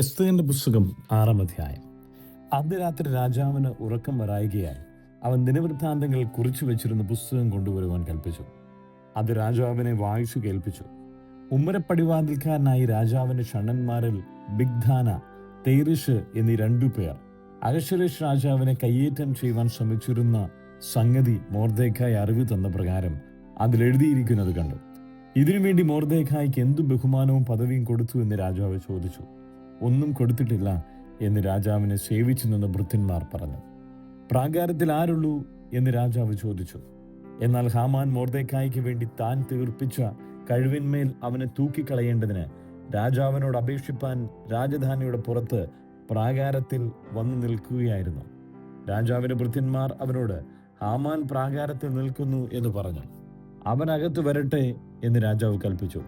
എസ്തേറിന്റെ പുസ്തകം 6-ാം അധ്യായം. അർദ്ധരാത്രി രാജാവിന് ഉറക്കം വരായികയാൽ അവൻ ദിനവൃത്താന്തങ്ങൾ കുറിച്ചു വെച്ചിരുന്ന പുസ്തകം കൊണ്ടുവരുവാൻ കൽപ്പിച്ചു. അത് രാജാവിനെ വായിച്ചു കേൾപ്പിച്ചു. ഉമ്മരപ്പടിവാതിൽക്കാരനായി രാജാവിന്റെ ഷണ്ഡന്മാരിൽ ബിഗ്ധാന, തേരിഷ് എന്നീ 2 പേർ അഹശ്വേരോശ് രാജാവിനെ കയ്യേറ്റം ചെയ്യുവാൻ ശ്രമിച്ചിരുന്ന സംഗതി മൊർദെഖായി അറിവ് തന്ന പ്രകാരം അതിലെഴുതിയിരിക്കുന്നത് കണ്ടു. ഇതിനുവേണ്ടി മൊർദെഖായിക്ക് എന്തു ബഹുമാനവും പദവിയും കൊടുത്തു എന്ന് രാജാവ് ചോദിച്ചു. ഒന്നും കൊടുത്തിട്ടില്ല എന്ന് രാജാവിനെ സേവിച്ചു നിന്ന ഭൃത്യന്മാർ പറഞ്ഞു. പ്രാകാരത്തിൽ ആരുള്ളൂ എന്ന് രാജാവ് ചോദിച്ചു. എന്നാൽ ഹാമാൻ മൊർദെഖായിക്ക് വേണ്ടി താൻ തീർപ്പിച്ച കഴിവിന്മേൽ അവനെ തൂക്കിക്കളയേണ്ടതിന് രാജാവിനോട് അപേക്ഷിപ്പാൻ രാജധാനിയുടെ പുറത്ത് പ്രാകാരത്തിൽ വന്നു നിൽക്കുകയായിരുന്നു. രാജാവിന്റെ ഭൃത്യന്മാർ അവനോട്, ഹാമാൻ പ്രാകാരത്തിൽ നിൽക്കുന്നു എന്ന് പറഞ്ഞു. അവൻ അകത്തു വരട്ടെ എന്ന് രാജാവ് കൽപ്പിച്ചു.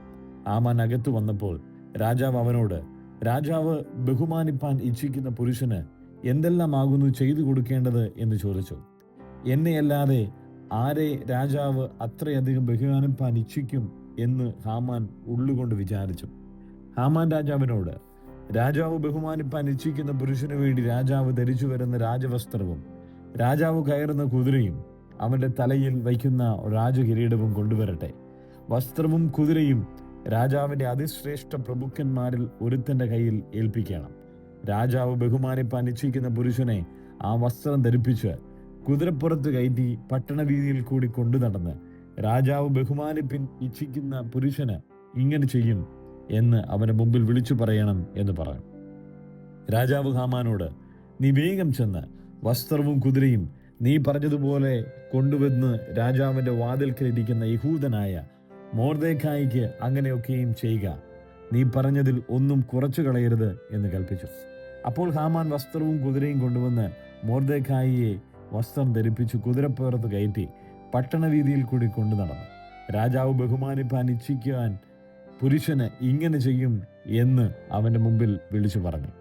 ഹാമാൻ അകത്തു വന്നപ്പോൾ രാജാവ് അവനോട്, രാജാവ് ബഹുമാനിപ്പാൻ ഇച്ഛിക്കുന്ന പുരുഷന് എന്തെല്ലാമാകുന്നു ചെയ്തു കൊടുക്കേണ്ടത് എന്ന് ചോദിച്ചു. എന്നെയല്ലാതെ ആരെ രാജാവ് അത്രയധികം ബഹുമാനിപ്പാൻ ഇച്ഛിക്കും എന്ന് ഹാമാൻ ഉള്ളുകൊണ്ട് വിചാരിച്ചു. ഹാമാൻ രാജാവിനോട്, രാജാവ് ബഹുമാനിപ്പാൻ ഇച്ഛിക്കുന്ന പുരുഷന് വേണ്ടി രാജാവ് ധരിച്ചു വരുന്ന രാജവസ്ത്രവും രാജാവ് കയറുന്ന കുതിരയും അവന്റെ തലയിൽ വയ്ക്കുന്ന രാജകിരീടവും കൊണ്ടുവരട്ടെ. വസ്ത്രവും കുതിരയും രാജാവിന്റെ അതിശ്രേഷ്ഠ പ്രഭുക്കന്മാരിൽ ഒരുത്തന്റെ കയ്യിൽ ഏൽപ്പിക്കണം. രാജാവ് ബഹുമാനിപ്പാൻ ഇച്ഛിക്കുന്ന പുരുഷനെ ആ വസ്ത്രം ധരിപ്പിച്ച് കുതിരപ്പുറത്ത് കയറ്റി പട്ടണവീതിയിൽ കൂടി കൊണ്ടു നടന്ന്, രാജാവ് ബഹുമാനിപ്പിൻ ഇച്ഛിക്കുന്ന പുരുഷന് ഇങ്ങനെ ചെയ്യും എന്ന് അവന്റെ മുമ്പിൽ വിളിച്ചു പറയണം എന്ന് പറഞ്ഞു. രാജാവ് ഹാമാനോട്, നീ വേഗം ചെന്ന് വസ്ത്രവും കുതിരയും നീ പറഞ്ഞതുപോലെ കൊണ്ടുവന്ന് രാജാവിന്റെ വാതിൽക്കലിരിക്കുന്ന യഹൂദനായ മൊർദെഖായിക്ക് അങ്ങനെയൊക്കെയും ചെയ്യുക. നീ പറഞ്ഞതിൽ ഒന്നും കുറച്ചു കളയരുത് എന്ന് കൽപ്പിച്ചു. അപ്പോൾ ഹാമാൻ വസ്ത്രവും കുതിരയും കൊണ്ടുവന്ന് മൊർദെഖായിയെ വസ്ത്രം ധരിപ്പിച്ചു കുതിരപ്പുറത്ത് കയറ്റി പട്ടണവീതിയിൽ കൂടി കൊണ്ടു നടന്നു. രാജാവ് ബഹുമാനിപ്പാൻ ഇച്ഛിക്കുവാൻ പുരുഷന് ഇങ്ങനെ ചെയ്യും എന്ന് അവന്റെ മുമ്പിൽ വിളിച്ചു പറഞ്ഞു.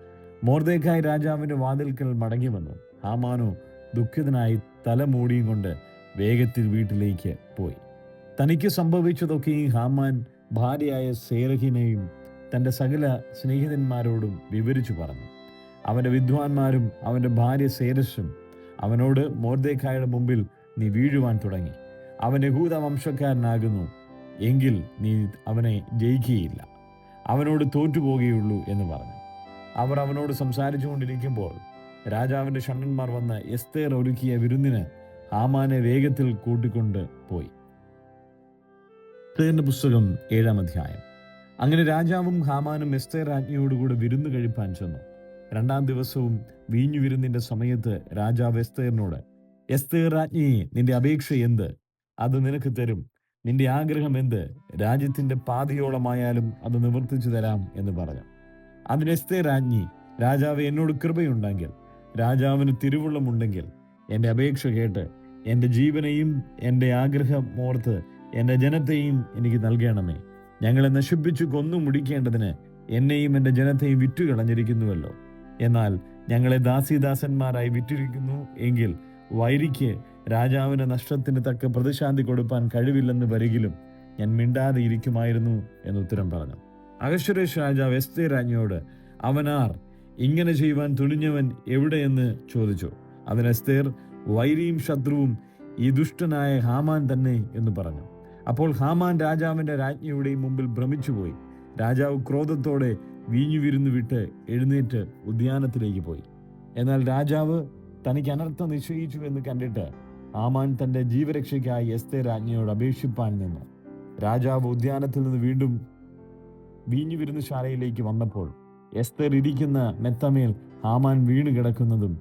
മൊർദെഖായി രാജാവിന്റെ വാതിൽക്കൽ മടങ്ങി വന്നു. ഹാമാനോ ദുഃഖിതനായി തല മൂടിയും കൊണ്ട് വേഗത്തിൽ വീട്ടിലേക്ക് പോയി. തനിക്ക് സംഭവിച്ചതൊക്കെയും ഹാമാൻ ഭാര്യയായ സേരഹിനെയും തൻ്റെ സകല സ്നേഹിതന്മാരോടും വിവരിച്ചു പറഞ്ഞു. അവൻ്റെ വിദ്വാൻമാരും അവൻ്റെ ഭാര്യ സേരസും അവനോട്, മൊർദെഖായിയുടെ മുമ്പിൽ നീ വീഴുവാൻ തുടങ്ങി. അവൻ യഹൂദ വംശക്കാരനാകുന്നു എങ്കിൽ നീ അവനെ ജയിക്കുകയില്ല, അവനോട് തോറ്റുപോകുകയുള്ളൂ എന്ന് പറഞ്ഞു. അവർ അവനോട് സംസാരിച്ചു കൊണ്ടിരിക്കുമ്പോൾ രാജാവിൻ്റെ ഷണ്ഡന്മാർ വന്ന് എസ്തേർ ഒരുക്കിയ വിരുന്നിന് ഹാമാനെ വേഗത്തിൽ കൂട്ടിക്കൊണ്ട് പോയി. എസ്തേറിന്റെ പുസ്തകം 7-ാം അധ്യായം. അങ്ങനെ രാജാവും ഹാമാനും എസ്തേർ രാജ്ഞിയോടുകൂടെ വിരുന്ന് കഴിപ്പാൻ ചെന്നു. 2-ാം ദിവസവും വീഞ്ഞു വിരുന്നിന്റെ സമയത്ത് രാജാവ് എസ്തേറിനോട്, എസ്തേർ രാജ്ഞിയെ, നിന്റെ അപേക്ഷ എന്ത്? അത് നിനക്ക് തരും. നിന്റെ ആഗ്രഹം എന്ത്? രാജ്യത്തിന്റെ പാതിയോളമായാലും അത് നിവർത്തിച്ചു തരാം എന്ന് പറഞ്ഞു. അതിന് എസ്തേർ രാജ്ഞി, രാജാവ് എന്നോട് കൃപയുണ്ടെങ്കിൽ, രാജാവിന് തിരുവുള്ളമുണ്ടെങ്കിൽ എൻ്റെ അപേക്ഷ കേട്ട് എൻ്റെ ജീവനെയും എൻ്റെ ആഗ്രഹം ഓർത്ത് എൻ്റെ ജനത്തെയും എനിക്ക് നൽകണമേ. ഞങ്ങളെ നശിപ്പിച്ചു കൊന്നു മുടിക്കേണ്ടതിന് എന്നെയും എൻ്റെ ജനത്തെയും വിറ്റുകളഞ്ഞിരിക്കുന്നുവല്ലോ. എന്നാൽ ഞങ്ങളെ ദാസീദാസന്മാരായി വിറ്റിരിക്കുന്നു എങ്കിൽ വൈരിക്ക് രാജാവിൻ്റെ നഷ്ടത്തിന് തക്ക പ്രതിശാന്തി കൊടുപ്പാൻ കഴിവില്ലെന്ന് വരികിലും ഞാൻ മിണ്ടാതെ ഇരിക്കുമായിരുന്നു എന്ന് ഉത്തരം പറഞ്ഞു. അഹശ്വേരോശ് രാജാവ് എസ്തേർ രാജ്ഞിയോട്, അവനാർ? ഇങ്ങനെ ചെയ്യുവാൻ തുനിഞ്ഞവൻ എവിടെയെന്ന് ചോദിച്ചു. അതിന് എസ്തേർ, വൈരിയും ശത്രുവും ഈ ദുഷ്ടനായ ഹാമാൻ തന്നെ എന്ന് പറഞ്ഞു. അപ്പോൾ ഹാമാൻ രാജാവിന്റെ രാജ്ഞിയുടെയും മുമ്പിൽ ഭ്രമിച്ചുപോയി. രാജാവ് ക്രോധത്തോടെ വീഞ്ഞു വിരുന്ന് വിട്ട് എഴുന്നേറ്റ് ഉദ്യാനത്തിലേക്ക് പോയി. എന്നാൽ രാജാവ് തനിക്ക് അനർത്ഥം നിശ്ചയിച്ചു എന്ന് കണ്ടിട്ട് ഹാമാൻ തന്റെ ജീവരക്ഷയ്ക്കായി എസ്തേർ രാജ്ഞിയോട് അപേക്ഷിപ്പാൻ നിന്നു. രാജാവ് ഉദ്യാനത്തിൽ നിന്ന് വീണ്ടും വീഞ്ഞു വിരുന്നുശാലയിലേക്ക് വന്നപ്പോൾ എസ്തേർ ഇരിക്കുന്ന മെത്തമേൽ ഹാമാൻ വീണ് കിടക്കുന്നതും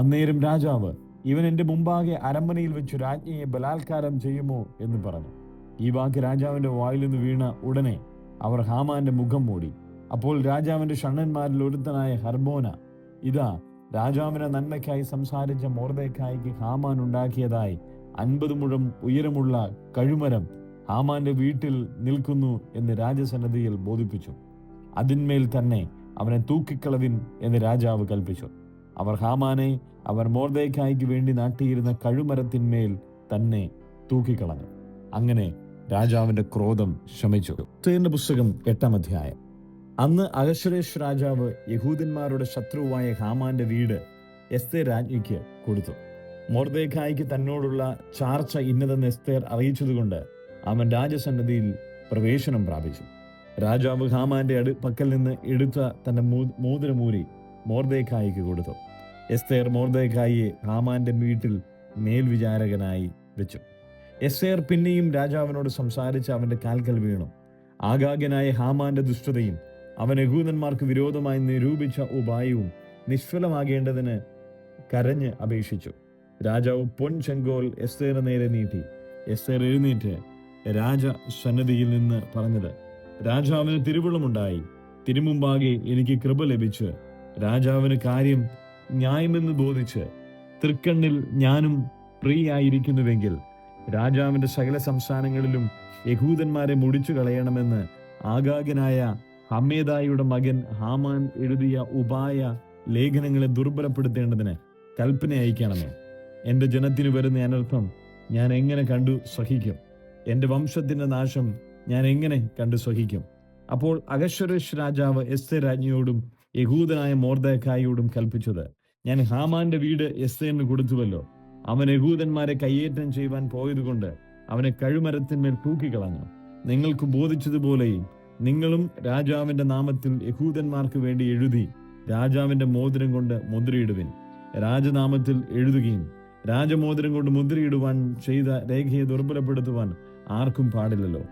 അന്നേരം രാജാവ്, ഇവൻ എൻ്റെ മുമ്പാകെ അരമനയിൽ വെച്ച് രാജ്ഞിയെ ബലാത്കാരം ചെയ്യുമോ എന്ന് പറഞ്ഞു. ഈ വാക്ക് രാജാവിന്റെ വായിൽ നിന്ന് വീണ ഉടനെ അവർ ഹാമാന്റെ മുഖം മൂടി. അപ്പോൾ രാജാവിന്റെ ഷണ്ഡന്മാരിൽ ഒരുത്തനായ ഹർബോന, ഇതാ രാജാവിന്റെ നന്മയ്ക്കായി സംസാരിച്ച മൊർദെഖായിക്ക് ഹാമാൻ ഉണ്ടാക്കിയതായി 50 മുഴം ഉയരമുള്ള കഴുമരം ഹാമാന്റെ വീട്ടിൽ നിൽക്കുന്നു എന്ന് രാജസന്നിധിയിൽ ബോധിപ്പിച്ചു. അതിന്മേൽ തന്നെ അവനെ തൂക്കിക്കളവിൻ എന്ന് രാജാവ് കൽപ്പിച്ചു. അവർ ഹാമാനെ അവർ മൊർദെഖായിക്ക് വേണ്ടി നാട്ടിയിരുന്ന കഴുമരത്തിന്മേൽ തന്നെ തൂക്കിക്കളഞ്ഞു. അങ്ങനെ രാജാവിന്റെ ക്രോധം ശമിച്ചു. എസ്തേറിന്റെ പുസ്തകം 8-ാം അധ്യായം. അന്ന് അഹശ്വേരോശ് രാജാവ് യഹൂദന്മാരുടെ ശത്രുവായ ഹാമാന്റെ വീട് എസ്തേർ രാജ്ഞിക്ക് കൊടുത്തു. മൊർദെഖായിക്ക് തന്നോടുള്ള ചാർച്ച ഇന്നതെന്ന് എസ്തേർ അറിയിച്ചതുകൊണ്ട് അവൻ രാജസന്നിധിയിൽ പ്രവേശനം പ്രാപിച്ചു. രാജാവ് ഹാമാന്റെ പക്കൽ നിന്ന് എടുത്ത തന്റെ മോതിരമൂരി മൊർദെഖായിക്ക് കൊടുത്തു. എസ്തേർ മൊർദെഖായിയെ ഹാമാന്റെ വീട്ടിൽ മേൽവിചാരകനായി വെച്ചു. എസ്തേർ പിന്നെയും രാജാവിനോട് സംസാരിച്ച് അവന്റെ കാൽക്കൽ വീണു. ആഗാഗ്യനായ ഹാമാന്റെ ദുഷ്ടതയും അവൻ യഹൂദന്മാർക്ക് വിരോധമായി നിരൂപിച്ച ഉപായവും നിഷ്ഫലമാകേണ്ടതിന് കരഞ്ഞ് അപേക്ഷിച്ചു. രാജാവ് ചെങ്കോൽ എസ്തേറിന് നേരെ നീട്ടി. എസ്തേർ എഴുന്നേറ്റ് രാജസന്നിധിയിൽ നിന്ന് പറഞ്ഞത്: രാജാവിന് തിരുവുള്ളമുണ്ടായി, തിരുമുമ്പാകെ എനിക്ക് കൃപ ലഭിച്ച് രാജാവിന് കാര്യം ന്യായമെന്ന് ബോധിച്ച് തൃക്കണ്ണിൽ ഞാനും പ്രിയായിരിക്കുന്നുവെങ്കിൽ രാജാവിന്റെ സകല സംസ്ഥാനങ്ങളിലും യഹൂദന്മാരെ മുടിച്ചു കളയണമെന്ന് ആഗാഗ്യനായ ഹമ്മേദായിയുടെ മകൻ ഹാമാൻ എഴുതിയ ഉപായ ലേഖനങ്ങളെ ദുർബലപ്പെടുത്തേണ്ടതിന് കൽപ്പന അയക്കണമേ. എൻ്റെ ജനത്തിന് വരുന്ന അനർത്ഥം ഞാൻ എങ്ങനെ കണ്ടു സഹിക്കും? എൻ്റെ വംശത്തിന്റെ നാശം ഞാൻ എങ്ങനെ കണ്ടു സഹിക്കും? അപ്പോൾ അഹശ്വേരോശ് രാജാവ് എസ്തേർ രാജ്ഞിയോടും യഹൂദനായ മൊർദെഖായിയോടും കൽപ്പിച്ചത്: ഞാൻ ഹാമാന്റെ വീട് എസ്തേറിന് കൊടുത്തുവല്ലോ. അവൻ യഹൂദന്മാരെ കയ്യേറ്റം ചെയ്യുവാൻ പോയതുകൊണ്ട് അവനെ കഴുമരത്തിന്മേൽ തൂക്കിക്കളഞ്ഞു. നിങ്ങൾക്ക് ബോധിച്ചതുപോലെയും നിങ്ങളും രാജാവിന്റെ നാമത്തിൽ യഹൂദന്മാർക്ക് വേണ്ടി എഴുതി രാജാവിന്റെ മോതിരം കൊണ്ട് മുദ്രയിടുവിൻ. രാജനാമത്തിൽ എഴുതുകയും രാജമോതിരം കൊണ്ട് മുദ്രയിടുവാൻ ചെയ്ത രേഖയെ ദുർബലപ്പെടുത്തുവാൻ ആർക്കും പാടില്ലല്ലോ.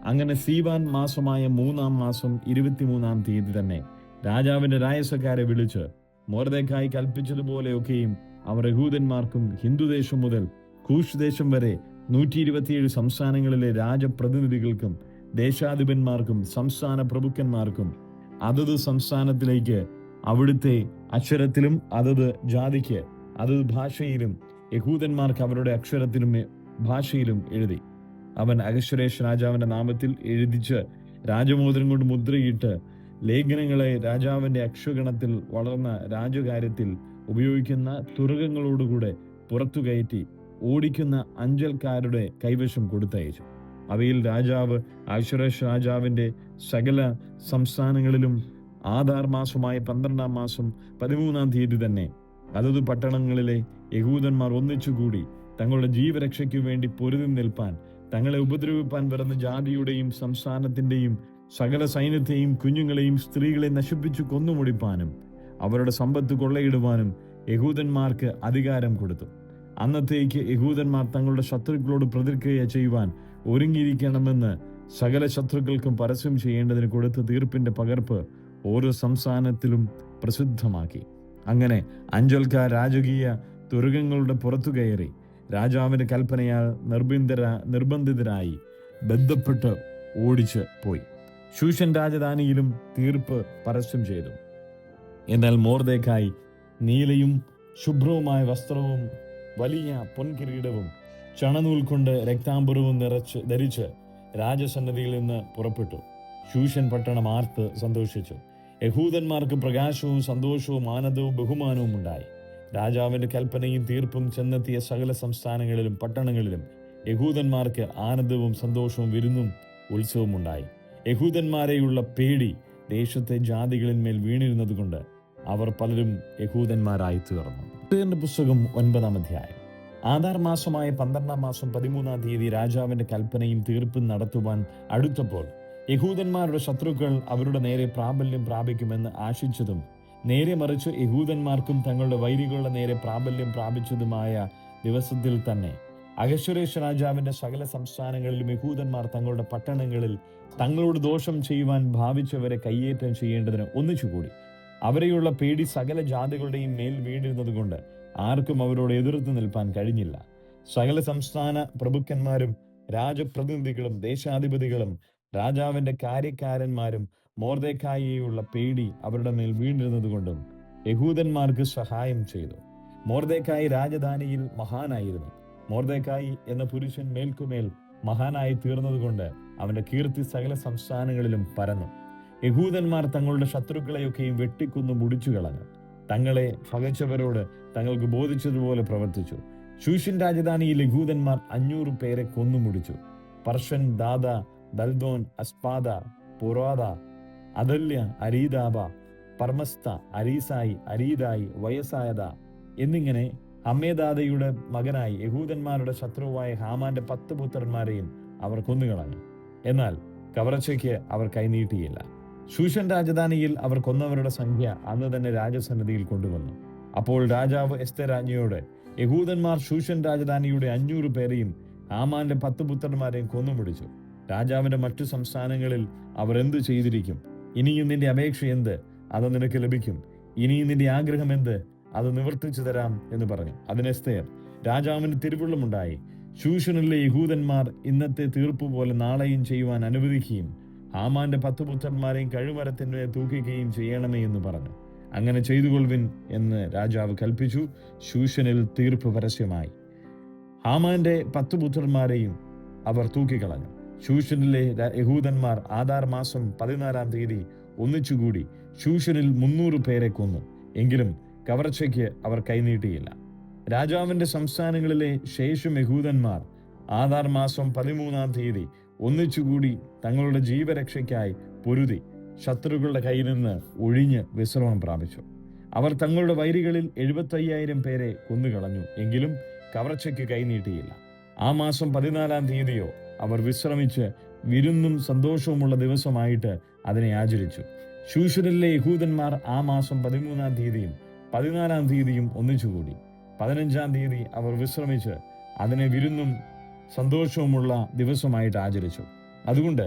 അങ്ങനെ സീവാൻ മാസമായ 3-ാം മാസം 23-ാം തീയതി തന്നെ രാജാവിന്റെ രായസക്കാരെ വിളിച്ച് മൊർദെഖായി കൽപ്പിച്ചതുപോലെയൊക്കെയും അവർ യഹൂദന്മാർക്കും ഹിന്ദുദേശം മുതൽ കൂഷ് ദേശം വരെ 127 സംസ്ഥാനങ്ങളിലെ രാജപ്രതിനിധികൾക്കും ദേശാധിപന്മാർക്കും സംസ്ഥാന പ്രഭുക്കന്മാർക്കും അതത് സംസ്ഥാനത്തിലേക്ക് അവിടുത്തെ അക്ഷരത്തിലും അതത് ജാതിക്ക് അതത് ഭാഷയിലും യഹൂദന്മാർക്ക് അവരുടെ അക്ഷരത്തിലും ഭാഷയിലും എഴുതി. അവൻ അഹശ്വേരോശ് രാജാവിന്റെ നാമത്തിൽ എഴുതിച്ച് രാജമോതിരം കൊണ്ട് മുദ്രയിട്ട് ലേഖനങ്ങളെ രാജാവിന്റെ അക്ഷഗണത്തിൽ വളർന്ന രാജകാര്യത്തിൽ ഉപയോഗിക്കുന്ന തുരകങ്ങളോടുകൂടെ പുറത്തു കയറ്റി ഓടിക്കുന്ന അഞ്ചൽക്കാരുടെ കൈവശം കൊടുത്തയച്ചു. അവയിൽ രാജാവ് അഹശ്വേരോശ് രാജാവിന്റെ സകല സംസ്ഥാനങ്ങളിലും ആദാർ മാസമായ 12-ാം മാസം 13-ാം തീയതി തന്നെ അതത് പട്ടണങ്ങളിലെ യഹൂദന്മാർ ഒന്നിച്ചുകൂടി തങ്ങളുടെ ജീവരക്ഷയ്ക്കു വേണ്ടി പൊരുതി നിൽപ്പാൻ, തങ്ങളെ ഉപദ്രവിപ്പാൻ വരുന്ന ജാതിയുടെയും സംസ്ഥാനത്തിന്റെയും സകല സൈന്യത്തെയും കുഞ്ഞുങ്ങളെയും സ്ത്രീകളെ നശിപ്പിച്ചു കൊന്നുമുടിപ്പാനും അവരുടെ സമ്പത്ത് കൊള്ളയിടുവാനും യഹൂദന്മാർക്ക് അധികാരം കൊടുത്തു. അന്നത്തേക്ക് യഹൂദന്മാർ തങ്ങളുടെ ശത്രുക്കളോട് പ്രതിക്രിയ ചെയ്യുവാൻ ഒരുങ്ങിയിരിക്കണമെന്ന് സകല ശത്രുക്കൾക്കും പരസ്യം ചെയ്യേണ്ടതിന് കൊടുത്ത തീർപ്പിന്റെ പകർപ്പ് ഓരോ സംസ്ഥാനത്തിലും പ്രസിദ്ധമാക്കി. അങ്ങനെ രാജകീയ തുരകങ്ങളുടെ പുറത്തു കയറി രാജാവിന്റെ കൽപ്പനയാൽ നിർബന്ധിതരായി ബന്ധപ്പെട്ട് ഓടിച്ച് പോയി. ശൂഷൻ രാജധാനിയിലും തീർപ്പ് പരസ്യം ചെയ്തു. എന്നാൽ മൊർദെഖായി നീലയും ശുഭ്രവുമായ വസ്ത്രവും വലിയ പൊൻകിരീടവും ചണനൂൽ കൊണ്ട് രക്താംബരവും ധരിച്ച് രാജസന്നിധിയിൽ നിന്ന് പുറപ്പെട്ടു. ശൂഷൻ പട്ടണം ആർത്ത് സന്തോഷിച്ചു. യഹൂദന്മാർക്ക് പ്രകാശവും സന്തോഷവും ആനന്ദവും ബഹുമാനവും ഉണ്ടായി. രാജാവിന്റെ കൽപ്പനയും തീർപ്പും ചെന്നെത്തിയ സകല സംസ്ഥാനങ്ങളിലും പട്ടണങ്ങളിലും യഹൂദന്മാർക്ക് ആനന്ദവും സന്തോഷവും വിരുന്നും ഉത്സവവും ഉണ്ടായി. യഹൂദന്മാരെയുള്ള പേടി ദേശത്തെ ജാതികളിന്മേൽ വീണിരുന്നത് കൊണ്ട് അവർ പലരും യഹൂദന്മാരായി തീർന്നു. പുസ്തകം 9-ാം അധ്യായം. ആദാർ മാസമായ 12-ാം മാസം 13-ാം തീയതി രാജാവിന്റെ കൽപ്പനയും തീർപ്പും നടത്തുവാൻ അടുത്തപ്പോൾ യഹൂദന്മാരുടെ ശത്രുക്കൾ അവരുടെ നേരെ പ്രാബല്യം പ്രാപിക്കുമെന്ന് ആശിച്ചതും നേരെ മറിച്ച് യഹൂദന്മാർക്കും തങ്ങളുടെ വൈരികളുടെ നേരെ പ്രാബല്യം പ്രാപിച്ചതുമായ ദിവസത്തിൽ തന്നെ അഹശ്വേരോശ് രാജാവിന്റെ സകല സംസ്ഥാനങ്ങളിലും യഹൂദന്മാർ തങ്ങളുടെ പട്ടണങ്ങളിൽ തങ്ങളോട് ദോഷം ചെയ്യുവാൻ ഭാവിച്ചവരെ കയ്യേറ്റം ചെയ്യേണ്ടതിന് ഒന്നിച്ചുകൂടി. അവരെയുള്ള പേടി സകല ജാതികളുടെയും മേൽ വീണിരുന്നത് കൊണ്ട് ആർക്കും അവരോട് എതിർത്ത് നിൽപ്പാൻ കഴിഞ്ഞില്ല. സകല സംസ്ഥാന പ്രഭുക്കന്മാരും രാജപ്രതിനിധികളും ദേശാധിപതികളും രാജാവിന്റെ കാര്യക്കാരന്മാരും മൊർദെഖായിയുള്ള പേടി അവരുടെ മേൽ വീണിരുന്നത് കൊണ്ടും യഹൂദന്മാർക്ക് സഹായം ചെയ്തു. മൊർദെഖായി രാജധാനിയിൽ മഹാനായിരുന്നു. മൊർദെഖായി എന്ന പുരുഷൻ മേൽക്കുമേൽ മഹാനായി തീർന്നതുകൊണ്ട് അവന്റെ കീർത്തി സകല സംസ്ഥാനങ്ങളിലും പരന്നു. യഹൂദന്മാർ തങ്ങളുടെ ശത്രുക്കളെയൊക്കെയും വെട്ടിക്കൊന്നു മുടിച്ചു കളഞ്ഞു. തങ്ങളെ പകച്ചവരോട് തങ്ങൾക്ക് ബോധിച്ചതുപോലെ പ്രവർത്തിച്ചു. ശൂഷൻ രാജധാനിയിൽ യഹൂദന്മാർ 500 പേരെ കൊന്നു മുടിച്ചു. പർഷൻ, ദാദ, ദൽദോൻ, അസ്പാദ, പുറാദ, അതല്യ, അരീദാബ, പർമസ്ത, അരീസായി, അരീദായി, വയസ്സായത എന്നിങ്ങനെ ഹമ്മേദാദയുടെ മകനായി യഹൂദന്മാരുടെ ശത്രുവായ ഹാമാന്റെ 10 പുത്രന്മാരെയും അവർ കൊന്നുകളഞ്ഞു. എന്നാൽ കവർച്ചയ്ക്ക് അവർ കൈനീട്ടിയില്ല. ശൂഷൻ രാജധാനിയിൽ അവർ കൊന്നവരുടെ സംഖ്യ അന്ന് തന്നെ രാജസന്നിധിയിൽ കൊണ്ടുവന്നു. അപ്പോൾ രാജാവ് എസ്ഥേർ രാജ്ഞിയോട്, യഹൂദന്മാർ ശൂഷൻ രാജധാനിയുടെ 500 പേരെയും ഹാമാന്റെ 10 പുത്രന്മാരെയും കൊന്നുപിടിച്ചു. രാജാവിന്റെ മറ്റു സംസ്ഥാനങ്ങളിൽ അവർ എന്തു ചെയ്തിരിക്കും? ഇനിയും നിന്റെ അപേക്ഷ എന്ത്? അത് നിനക്ക് ലഭിക്കും. ഇനിയും നിന്റെ ആഗ്രഹം എന്ത്? അത് നിവർത്തിച്ചു തരാം എന്ന് പറഞ്ഞു. അതിന് എസ്ഥേർ, രാജാവിന് തിരുവുള്ളമുണ്ടായി ശൂഷനിലെ യഹൂദന്മാർ ഇന്നത്തെ തീർപ്പ് പോലെ നാളെയും ചെയ്യുവാൻ അനുവദിക്കുകയും ഹാമാന്റെ 10 പുത്രന്മാരെയും കഴുമരത്തിന്മേൽ തൂക്കുകയും ചെയ്യണമേ എന്ന് പറഞ്ഞു. അങ്ങനെ ചെയ്തുകൊള്ളുവിൻ എന്ന് രാജാവ് കൽപ്പിച്ചു. ശൂഷനിൽ തീർപ്പ് പരസ്യമായി. ഹാമാന്റെ 10 പുത്രന്മാരെയും അവർ തൂക്കിക്കളഞ്ഞു. ശൂഷനിലെ യഹൂദന്മാർ ആദാർ മാസം 14-ാം തീയതി ഒന്നിച്ചുകൂടി ശൂഷനിൽ 300 പേരെ കൊന്നു. എങ്കിലും കവർച്ചയ്ക്ക് അവർ കൈനീട്ടിയില്ല. രാജാവിന്റെ സംസ്ഥാനങ്ങളിലെ ശേഷം യഹൂദന്മാർ ആദാർ മാസം 13-ാം തീയതി ഒന്നിച്ചുകൂടി തങ്ങളുടെ ജീവരക്ഷയ്ക്കായി പൊരുതി ശത്രുക്കളുടെ കയ്യിൽ നിന്ന് ഒഴിഞ്ഞ് വിശ്രമം പ്രാപിച്ചു. അവർ തങ്ങളുടെ വൈരികളിൽ 75,000 പേരെ കൊന്നുകളഞ്ഞു. എങ്കിലും കവർച്ചയ്ക്ക് കൈനീട്ടിയില്ല. ആ മാസം 14-ാം തീയതിയോ അവർ വിശ്രമിച്ച് വിരുന്നും സന്തോഷവുമുള്ള ദിവസമായിട്ട് അതിനെ ആചരിച്ചു. ശൂഷനിലെ യഹൂദന്മാർ ആ മാസം 13-ാം തീയതിയും 14-ാം തീയതിയും ഒന്നിച്ചുകൂടി. 15-ാം തീയതി അവർ വിശ്രമിച്ച് അതിനെ വിരുന്നും സന്തോഷവുമുള്ള ദിവസമായിട്ട് ആചരിച്ചു. അതുകൊണ്ട്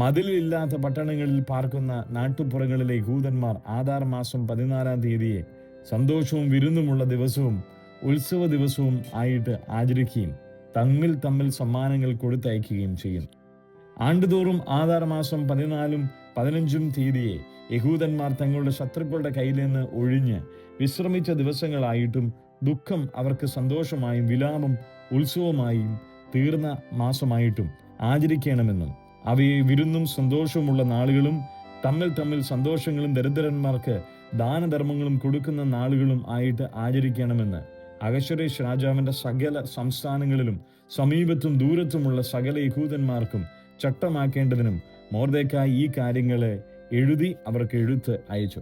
മതിലില്ലാത്ത പട്ടണങ്ങളിൽ പാർക്കുന്ന നാട്ടുപുറങ്ങളിലെ യഹൂദന്മാർ ആദാർ മാസം 14-ാം തീയതിയെ സന്തോഷവും വിരുന്നുമുള്ള ദിവസവും ഉത്സവ ദിവസവും ആയിട്ട് ആചരിക്കുകയും തമ്മിൽ സമ്മാനങ്ങൾ കൊടുത്തയക്കുകയും ചെയ്യും. ആണ്ടുതോറും ആദാർ മാസം 14-ഉം 15-ഉം തീയതിയെ യഹൂദന്മാർ തങ്ങളുടെ ശത്രുക്കളുടെ കയ്യിൽ നിന്ന് ഒഴിഞ്ഞ് വിശ്രമിച്ച ദിവസങ്ങളായിട്ടും ദുഃഖം അവർക്ക് സന്തോഷമായും വിലാപം ഉത്സവമായും തീർന്ന മാസമായിട്ടും ആചരിക്കണമെന്നും അവയെ വിരുന്നും സന്തോഷവുമുള്ള നാളുകളും തമ്മിൽ സന്തോഷങ്ങളും ദരിദ്രന്മാർക്ക് ദാനധർമ്മങ്ങളും കൊടുക്കുന്ന നാളുകളും ആയിട്ട് ആചരിക്കണമെന്ന് അഹശ്വേരോശ് രാജാവിന്റെ സകല സംസ്ഥാനങ്ങളിലും സമീപത്തും ദൂരത്തുമുള്ള സകല യഹൂദന്മാർക്കും ചട്ടമാക്കേണ്ടതിനും മൊർദെഖായി ഈ കാര്യങ്ങളെ എഴുതി അവർക്ക് എഴുത്ത് അയച്ചു.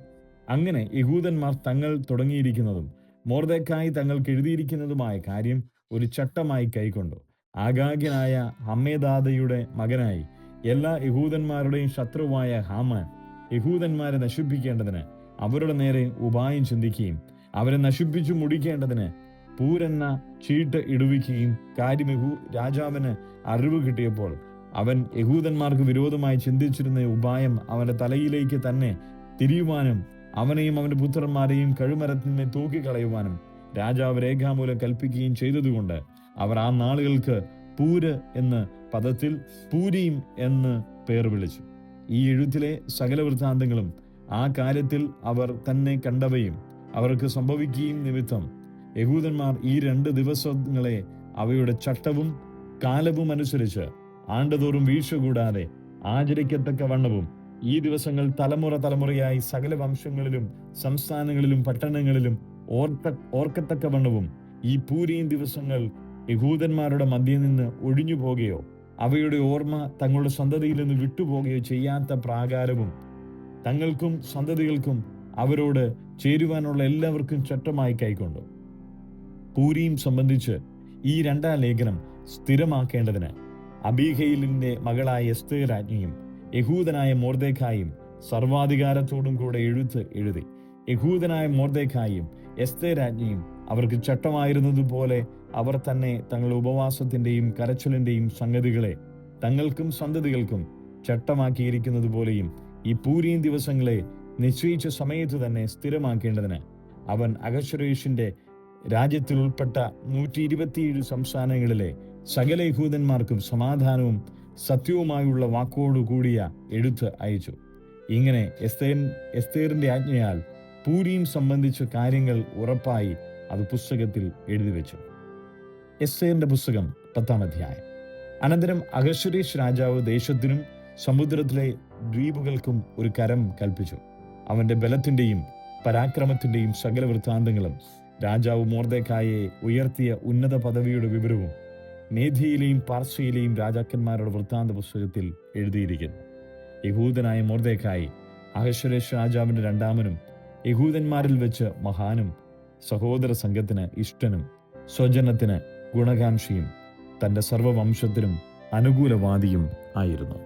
അങ്ങനെ യഹൂദന്മാർ തങ്ങൾ തുടങ്ങിയിരിക്കുന്നതും മൊർദെഖായി തങ്ങൾക്ക് എഴുതിയിരിക്കുന്നതുമായ കാര്യം ഒരു ചട്ടമായി കൈക്കൊണ്ടു. ആഗാഗ്യനായ ഹമ്മേദാദയുടെ മകനായി എല്ലാ യഹൂദന്മാരുടെയും ശത്രുവായ ഹാമാൻ യഹൂദന്മാരെ നശിപ്പിക്കേണ്ടതിന് അവരുടെ നേരെ ഉപായം ചിന്തിക്കുകയും അവരെ നശിപ്പിച്ചു മുടിക്കേണ്ടതിന് പൂരെന്ന ചീട്ട് ഇടുവിക്കുകയും കാര്യം രാജാവിന് അറിവ് കിട്ടിയപ്പോൾ അവൻ യഹൂദന്മാർക്ക് വിരോധമായി ചിന്തിച്ചിരുന്ന ഉപായം അവന്റെ തലയിലേക്ക് തന്നെ തിരിയുവാനും അവനെയും അവന്റെ പുത്രന്മാരെയും കഴുമരത്തിന്മേൽ തൂക്കിക്കളയുവാനും രാജാവ് രേഖാമൂലം കൽപ്പിക്കുകയും ചെയ്തതുകൊണ്ട് അവർ ആ നാളുകൾക്ക് പൂര് എന്ന പദത്തിൽ പൂരീം എന്ന് പേർ വിളിച്ചു. ഈ എഴുത്തിലെ സകല വൃത്താന്തങ്ങളും ആ കാര്യത്തിൽ അവർ തന്നെ കണ്ടവയും അവർക്ക് സംഭവിക്കുകയും നിമിത്തം യഹൂദന്മാർ ഈ 2 ദിവസങ്ങളെ അവയുടെ ചട്ടവും കാലവും അനുസരിച്ച് ആണ്ടുതോറും വീഴ്ച കൂടാതെ ആചരിക്കത്തക്ക വണ്ണവും ഈ ദിവസങ്ങൾ തലമുറയായി സകല വംശങ്ങളിലും സംസ്ഥാനങ്ങളിലും പട്ടണങ്ങളിലും ഓർക്കത്തക്ക വണ്ണവും ഈ പൂരീം ദിവസങ്ങൾ യഹൂദന്മാരുടെ മധ്യയിൽ നിന്ന് ഒഴിഞ്ഞു പോകുകയോ അവയുടെ ഓർമ്മ തങ്ങളുടെ സന്തതിയിൽ നിന്ന് വിട്ടുപോകുകയോ ചെയ്യാത്ത പ്രാകാരവും തങ്ങൾക്കും സന്തതികൾക്കും അവരോട് ചേരുവാനുള്ള എല്ലാവർക്കും ചട്ടമായി കൈക്കൊണ്ടു. പൂരീം സംബന്ധിച്ച് ഈ 2-ാം ലേഖനം സ്ഥിരമാക്കേണ്ടതിന് അബീഗയിലിന്റെ മകളായ എസ്ഥേർ രാജ്ഞിയും യഹൂദനായ മൊർദെഖായും സർവാധികാരത്തോടും കൂടെ എഴുത്ത് എഴുതി. യഹൂദനായ മൊർദെഖായും എസ്ഥേർ രാജ്ഞിയും അവർക്ക് ചട്ടമായിരുന്നതുപോലെ അവർ തന്നെ തങ്ങളുടെ ഉപവാസത്തിന്റെയും കരച്ചിലിന്റെയും സംഗതികളെ തങ്ങൾക്കും സന്തതികൾക്കും ചട്ടമാക്കിയിരിക്കുന്നത് പോലെയും ഈ പൂരീം ദിവസങ്ങളെ നിശ്ചയിച്ച സമയത്ത് തന്നെ സ്ഥിരമാക്കേണ്ടതിന് അവൻ അഹശ്വേരോശിന്റെ രാജ്യത്തിൽ ഉൾപ്പെട്ട 127 സംസ്ഥാനങ്ങളിലെ സകല യഹൂദന്മാർക്കും സമാധാനവും സത്യവുമായുള്ള വാക്കോടു കൂടിയ എഴുത്ത് അയച്ചു. ഇങ്ങനെ എസ്ഥേറിന്റെ ആജ്ഞയാൽ പൂരീം സംബന്ധിച്ച കാര്യങ്ങൾ ഉറപ്പായി അത് പുസ്തകത്തിൽ എഴുതി വെച്ചു. എസ്ഥേറിന്റെ പുസ്തകം 10-ാം അധ്യായം. അനന്തരം അഹശ്വേരോശ് രാജാവ് ദേശത്തിനും സമുദ്രത്തിലെ ദ്വീപുകൾക്കും ഒരു കരം കൽപ്പിച്ചു. അവന്റെ ബലത്തിന്റെയും പരാക്രമത്തിന്റെയും സകല വൃത്താന്തങ്ങളും രാജാവ് മൊർദെഖായെ ഉയർത്തിയ ഉന്നത പദവിയുടെ വിവരവും മേദ്യയിലെയും പാർസ്യയിലെയും രാജാക്കന്മാരുടെ വൃത്താന്ത പുസ്തകത്തിൽ എഴുതിയിരിക്കുന്നു. യഹൂദനായ മൊർദെഖായി അഹശ്വേരോശ് രാജാവിൻ്റെ രണ്ടാമനും യഹൂദന്മാരിൽ വെച്ച് മഹാനും, സഹോദര സംഘത്തിന് ഇഷ്ടനും, സ്വജനത്തിന് ഗുണകാംക്ഷിയും, തൻ്റെ സർവ്വവംശത്തിനും അനുകൂലവാദിയും ആയിരുന്നു.